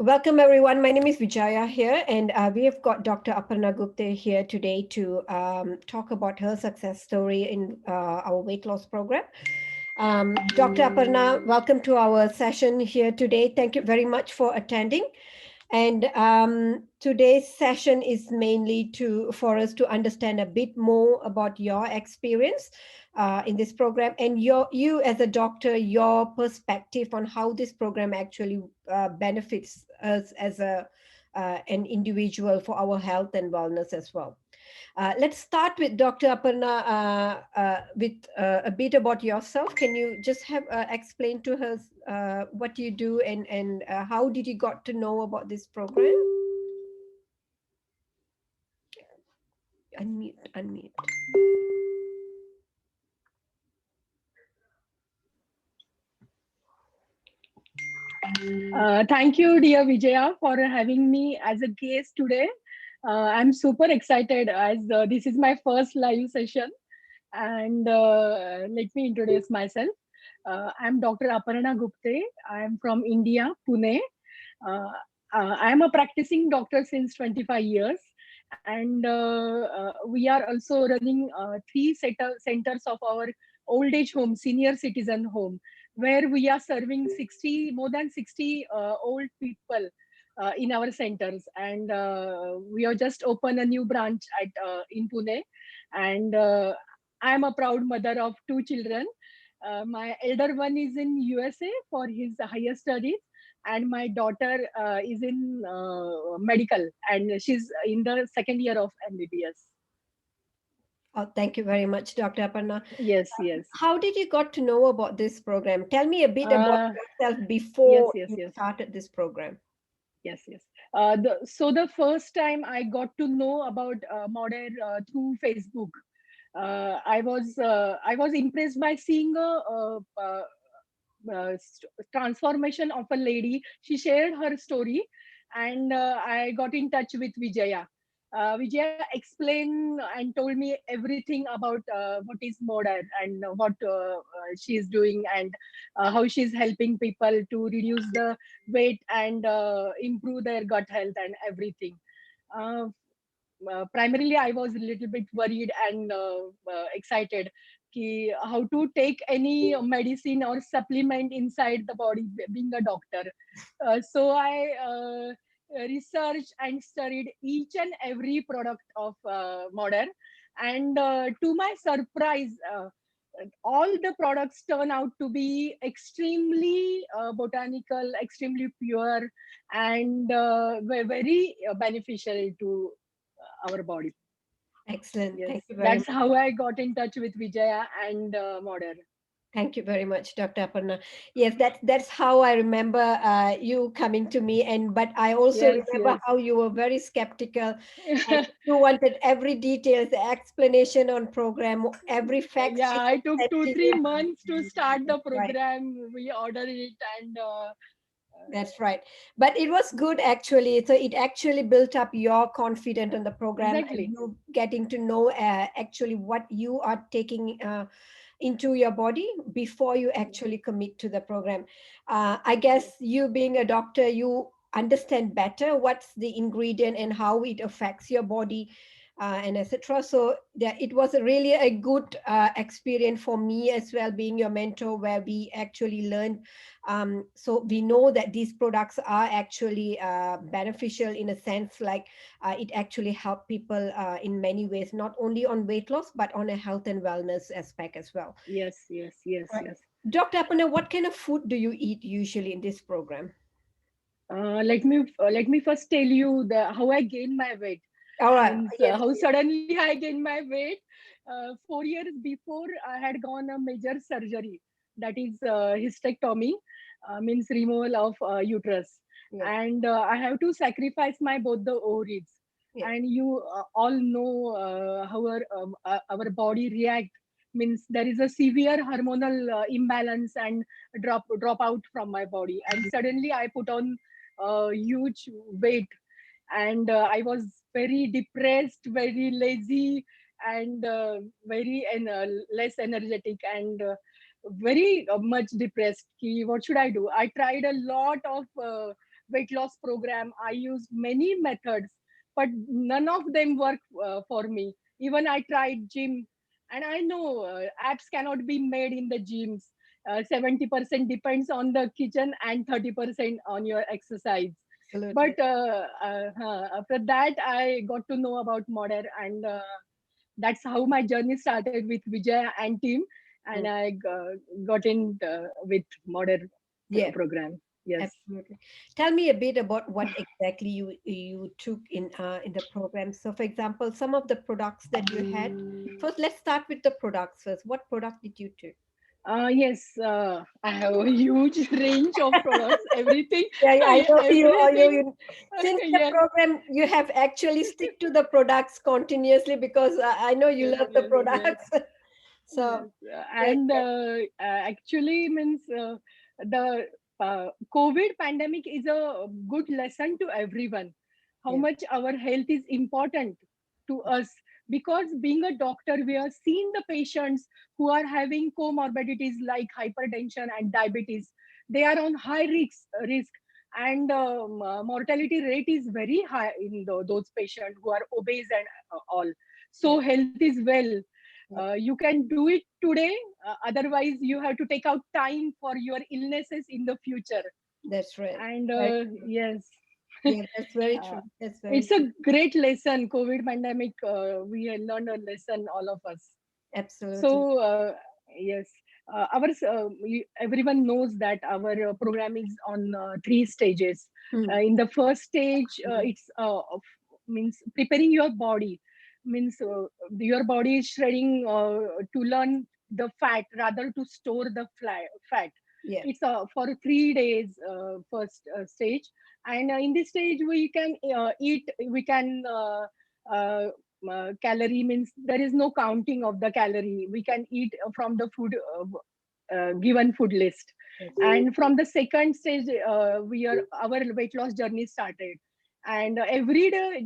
Welcome, everyone. My name is Vijaya here, and we have got Dr. Aparna Gupta here today to talk about her success story in our weight loss program. Dr. Aparna, welcome to our session here today. Thank you very much for attending. And today's session is mainly for us to understand a bit more about your experience in this program and you as a doctor, your perspective on how this program actually benefits us as an individual for our health and wellness as well. Let's start with Dr. Aparna with a bit about yourself. Can you just have explain to us what you do and how did you got to know about this program? Unmute, unmute. Thank you, dear Vijaya, for having me as a guest today. I'm super excited as this is my first live session. And let me introduce myself. I'm Dr. Aparna Gupte. I'm from India, Pune. Uh, I'm a practicing doctor since 25 years. And we are also running three centers of our old age home, senior citizen home, where we are serving more than 60 old people in our centers. And we have just opened a new branch in Pune. And I am a proud mother of two children. My elder one is in USA for his higher studies, and my daughter is in medical, and she's in the second year of MBBS. Oh, thank you very much, Dr. Aparna. Yes, yes. How did you got to know about this program? Tell me a bit about Uh, yourself yes, before yes, you yes, started this program. yes, yes. So the first time I got to know about Modern through Facebook. I was impressed by seeing transformation of a lady. She shared her story, and I got in touch with Vijaya. Vijaya explained and told me everything about what is modern and what she is doing, and how she's helping people to reduce the weight and improve their gut health and everything. Uh, Primarily I was a little bit worried and excited how to take any medicine or supplement inside the body being a doctor. So I researched and studied each and every product of Modern, and to my surprise, all the products turn out to be extremely botanical, extremely pure, and very beneficial to our body. Excellent. Yes, Thank you very that's much. how I got in touch with Vijaya and Modern. Thank you very much, Dr. Aparna. Yes, that's how I remember you coming to me, and but I also Yes, remember yes. how you were very skeptical, and you wanted every detail, the explanation on program, every fact Yeah, sheet I was took sent two, to three you. months to start the That's right. program. We ordered it, and That's right. But it was good actually. So it actually built up your confidence in the program and exactly. you getting to know actually what you are taking into your body before you actually commit to the program. I guess you being a doctor, you understand better what's the ingredient and how it affects your body and etc. So it was really a good experience for me as well, being your mentor, where we actually learned so we know that these products are actually beneficial in a sense, like it actually help people in many ways, not only on weight loss, but on a health and wellness aspect as well. Yes, yes, yes, Right. yes. Dr. Apana, what kind of food do you eat usually in this program? Let me first tell you the how I gained my weight. All right. Means Yes, how please. suddenly I gained my weight. 4 years before, I had gone a major surgery, that is hysterectomy, means removal of uterus, Yeah. and I have to sacrifice my both the ovaries. Yeah. And you all know how our body react. Means there is a severe hormonal imbalance and drop out from my body, and suddenly I put on huge weight, and I was very depressed, very lazy, and very less energetic, and very much depressed. What should I do? I tried a lot of weight loss program, I used many methods, but none of them work for me. Even I tried gym, and I know abs cannot be made in the gyms. 70% depends on the kitchen and 30% on your exercise. Absolutely. But after that, I got to know about Modern, and that's how my journey started with Vijay and team, and Mm. I got in with Modern Yeah. program. Yes. Absolutely. Tell me a bit about what exactly you took in the program. So, for example, some of the products that you had. First, let's start with the products first. What product did you take? Yes, I have a huge range of products. Everything, Yeah, yeah, I know you. everything. Since the Yes, program, you have actually stick to the products continuously because I know you yes, love the yes, yes, products. So, yes. great. And actually, means the COVID pandemic is a good lesson to everyone. How Yeah, much our health is important to us, because being a doctor, we are seeing the patients who are having comorbidities like hypertension and diabetes. They are on high risk, and mortality rate is very high in those patients who are obese and all. yeah, So health is well. yeah. You can do it today. Otherwise, you have to take out time for your illnesses in the future. That's right. And Very true. yes, Yeah, that's very uh, true. That's very it's true. a great lesson. COVID pandemic, we have learned a lesson, all of us. Absolutely. So yes, everyone knows that our program is on 3 stages. Mm. In the first stage, Mhm. it's means preparing your body. Means your body is shredding to learn the fat rather to store the fat. Yeah. It's for 3 days first stage, and in this stage we can eat. We can uh, calorie, means there is no counting of the calorie. We can eat from the food given food list. Yes. And from the second stage, we are our weight loss journey started, and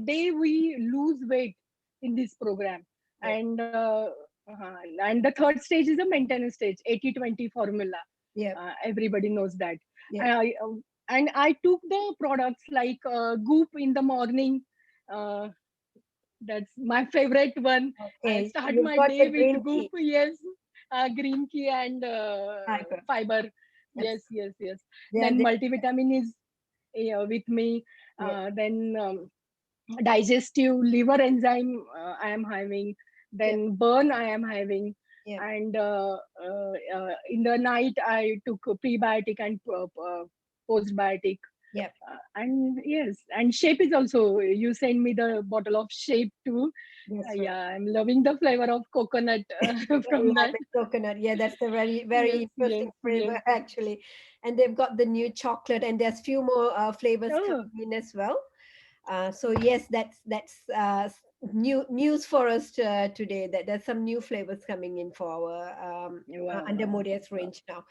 day we lose weight in this program. Yeah. And and the third stage is a maintenance stage, 80-20 formula. Yeah. Everybody knows that. Yeah. And I took the products like Goop in the morning. uh, that's my favorite one. I Okay. start You've my got day the with green Goop. tea. Yes, green tea and Fiber. fiber. Abs- Yes, yes, yes. Yeah. Then They, multivitamin is with me. yeah. Then digestive liver enzyme I am having. Yeah. Then burn I am having. Yeah. And in the night I took a prebiotic and postbiotic. Yeah. And yes, and shape is also, you send me the bottle of shape too. That's right. Yeah, I'm loving the flavor of coconut from that. Lemon coconut. Yeah, that's a very, very Yes, yes, interesting yes. flavor actually. And they've got the new chocolate, and there's few more flavors Oh, coming in as well. So yes, that's new news for us today. That there's some new flavors coming in for our wow, under wow, Modia's wow. range now.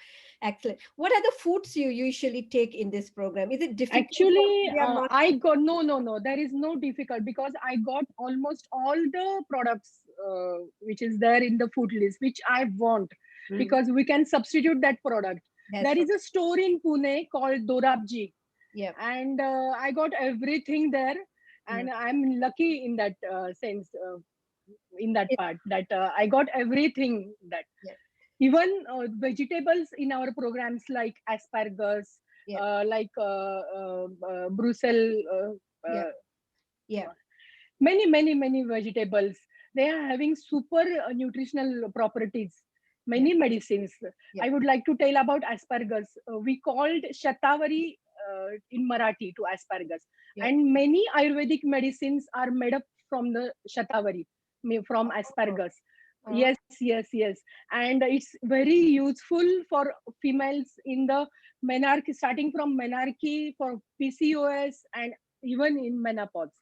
Excellent. What are the foods you usually take in this program? Is it difficult for Actually, India market? I got no. There is no difficult, because I got almost all the products which is there in the food list, which I want, Mhm. because we can substitute that product. That's There right. is a store in Pune called Dorabji, Yep. and I got everything there, Mm. and I'm lucky in that sense, in that It, part, that I got everything that. yeah. Even vegetables in our programs like asparagus, Yep. like Brussels, Yep. uh, Yep. many vegetables. They are having super nutritional properties, Yep. many medicines. I Yep. would like to tell about asparagus. We called shatavari in Marathi to asparagus, Yep. and many Ayurvedic medicines are made up from the shatavari, from Oh. asparagus. Oh. Yes, yes, yes. And it's very useful for females in the menarche, starting from menarche, for PCOS, and even in menopause.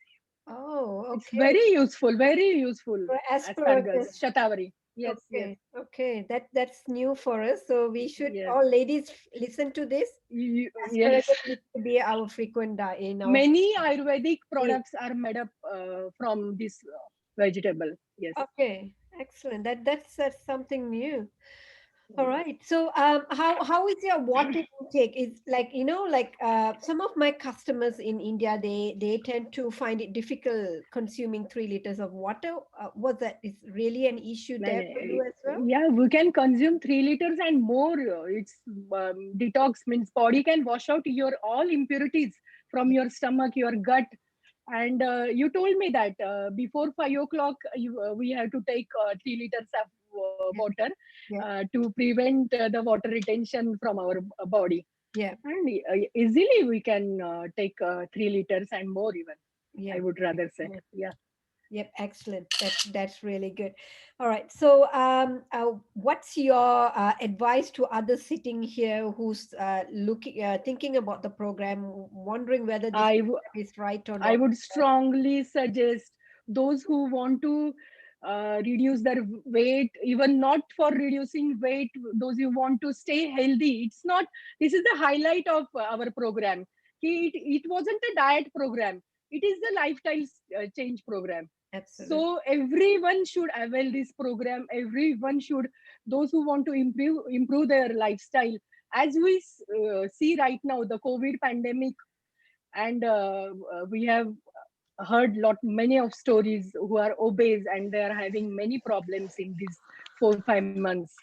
Oh. It's Okay. very useful. So Asparagus, asparagus. shatavari. Yes, yes, Okay, okay, that's new for us. So we should yes, all ladies listen to this. yes. Asparagus needs to be our frequent diet in our Many Ayurvedic meal. products are made up from this vegetable. Yes, Okay, excellent. That's something new. All right. So, how is your water intake? Is like, like some of my customers in India, they tend to find it difficult consuming 3 liters of water. Was that is really an issue No, there no, for you as well? yeah, we can consume 3 liters and more. It's detox means body can wash out your all impurities from your stomach, your gut. And you told me that before 5 o'clock, we have to take 3 liters of Yeah, water yeah, to prevent the water retention from our body. yeah, And easily we can take 3 liters and more even. I yeah. would rather say, Excellent. yeah. Yep, excellent. That's really good. All right. So, what's your advice to others sitting here who's thinking about the program, wondering whether this I program is right or I not? would strongly suggest those who want to reduce their weight, even not for reducing weight, those who want to stay healthy. It's not, this is the highlight of our program. It wasn't a diet program, it is the lifestyle change program. Absolutely. So everyone should avail this program. Everyone should, those who want to improve their lifestyle. As we see right now, the COVID pandemic, and we have heard lot many of stories who are obese and they are having many problems in these 4 5 months.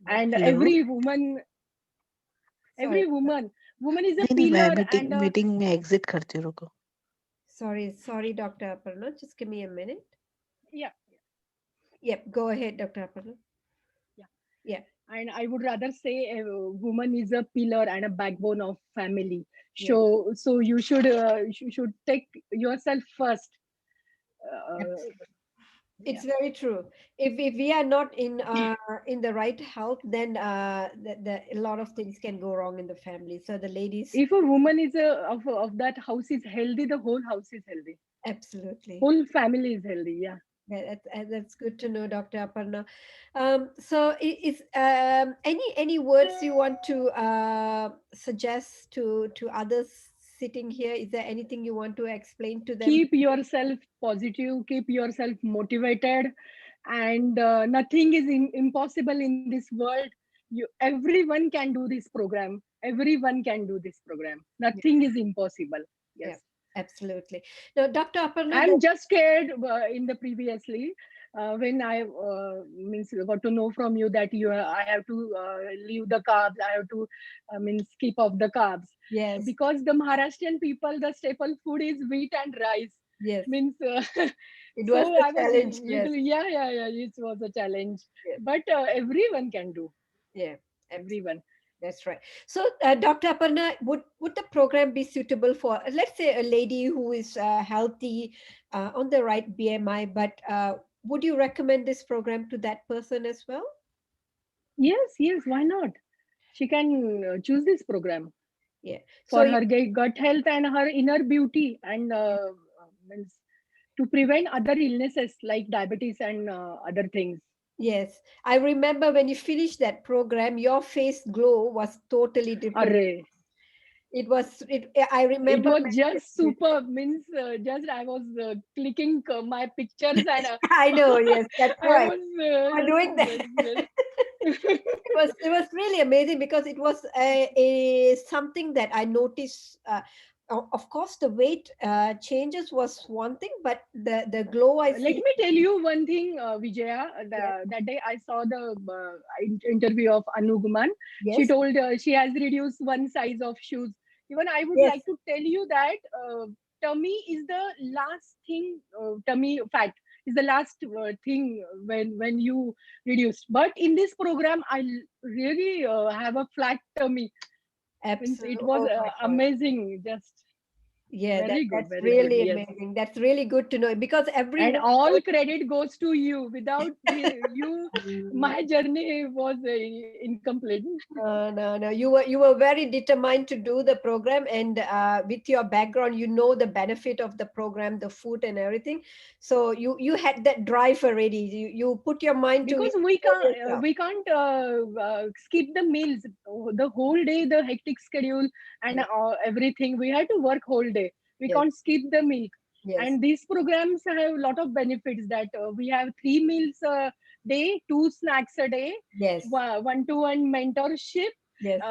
Yep. And hello Sorry. woman is a नहीं नहीं मैं pillar meeting and meeting में exit करती हूँ रुको Sorry, Dr. Aparna. Just give me a minute. yeah, Yep. Go ahead, Dr. Aparna. yeah. Yeah. And I would rather say a woman is a pillar and a backbone of family. Yeah. So you should take yourself first. Absolutely. Yeah. It's very true. If we are not in the right health, then a lot of things can go wrong in the family. So the ladies, If a woman is of that house is healthy, the whole house is healthy, absolutely. whole family is healthy. Yeah. That's good to know, Dr. Aparna. So is any words you want to suggest to others sitting here? Is there anything you want to explain to them? Keep yourself positive, keep yourself motivated, and nothing is impossible in this world. Everyone can do this program, everyone can do this program, Yeah, nothing is impossible. yeah, Yes. absolutely. Now, Dr. Aparna, I'm just scared in the previously when I means got to know from you that I have to leave the carbs, I have to means keep off the carbs, yes, because the Maharashtrian people, the staple food is wheat and rice. yes, Means it so was a I was challenge. Yes, little, yeah. It was a challenge, yeah, but everyone can do. yeah, Everyone. that's right. So, Dr. Aparna, would the program be suitable for, let's say, a lady who is healthy, on the right BMI, but would you recommend this program to that person as well? Yes. Why not? She can choose this program Yeah. So for you, her gut health and her inner beauty, and means to prevent other illnesses like diabetes and other things. yes, I remember when you finished that program, your face glow was totally different. Array. It was it. I It remember. was just superb. Means just I was clicking my pictures and I know. Yes, that's I right. was You were doing that. It was really amazing because it was a something that I noticed. Of course, the weight changes was one thing, but the glow I Let see. me tell you one thing, Vijaya. Yes, That day I saw the interview of Anu Guman. She yes, told she has reduced one size of shoes. Even I would yes, like to tell you that tummy is the last thing. Tummy fat is the last thing when you reduce. But in this program, really have a flat tummy. Means absolutely. it was Oh my God. amazing. Just Yeah, very that's good. really Yes. amazing. That's really good to know because And everyone all goes. credit goes to you. Without you, my journey was incomplete. No. You were very determined to do the program, and with your background, you know the benefit of the program, the food, and everything. So you had that drive already. You put your mind to Because it for yourself. we can't skip the meals, the whole day, the hectic schedule and Yeah. everything. We had to work whole day. We Yes. can't skip the meal. Yes. And these programs have a lot of benefits, that we have 3 meals day, 2 snacks a day, Yes. one-to-one mentorship. Yes.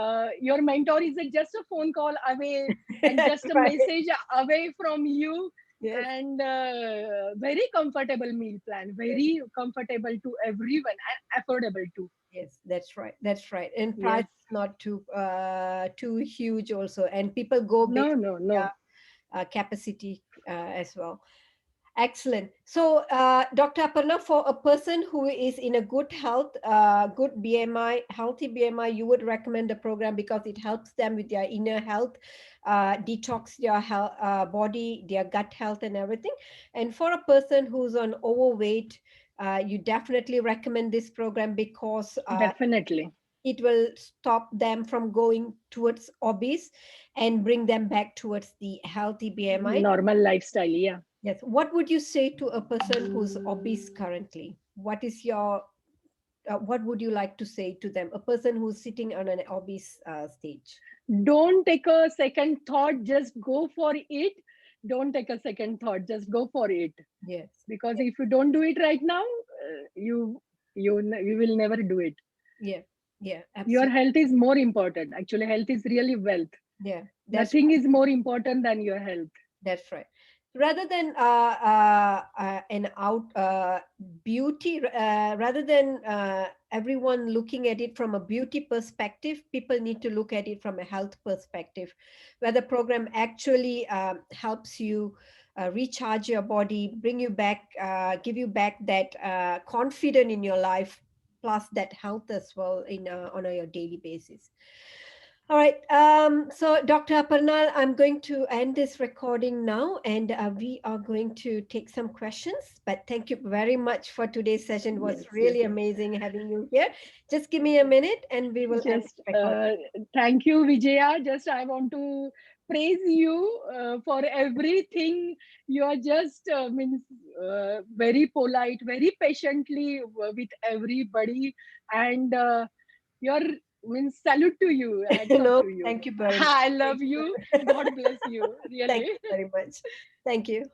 Your mentor is just a phone call away and just a Right. message away from you. Yes. And very comfortable meal plan, very comfortable to everyone and affordable too. Yes, that's right. That's right. And Yes. price is not too huge also. And people go based No, on no, no. their capacity as well. Excellent. So, Dr. Aparna, for a person who is in a good health, good BMI, healthy BMI, you would recommend the program because it helps them with their inner health, detox their health, body, their gut health, and everything. And for a person who's on overweight, you definitely recommend this program because Definitely. it will stop them from going towards obese and bring them back towards the healthy BMI. Normal lifestyle, yeah. Yes. What would you say to a person who's obese currently? What is your, what would you like to say to them? A person who's sitting on an obese stage. Don't take a second thought, just go for it. Don't take a second thought, just go for it. Yes. Because if you don't do it right now, you will never do it. Yeah. Yeah. Your Absolutely. health is more important. Actually, health is really wealth. Yeah. That's Nothing is more important than your health. That's right. Rather than an out beauty, rather than everyone looking at it from a beauty perspective, people need to look at it from a health perspective, where the program actually helps you recharge your body, bring you back, give you back that confidence in your life, plus that health as well in on a your daily basis. All right. So, Dr. Aparna, I'm going to end this recording now, and we are going to take some questions. But thank you very much for today's session. It was Yes, really yes. amazing having you here. Just give me a minute, and we will end Just this recording. thank you, Vijaya. Just I want to praise you for everything. You are just means very polite, very patiently with everybody, and your means salute to you. Hats off No, to you. thank you very much. I Thank love you. you. God bless you. Thank Really. you very much. Thank you.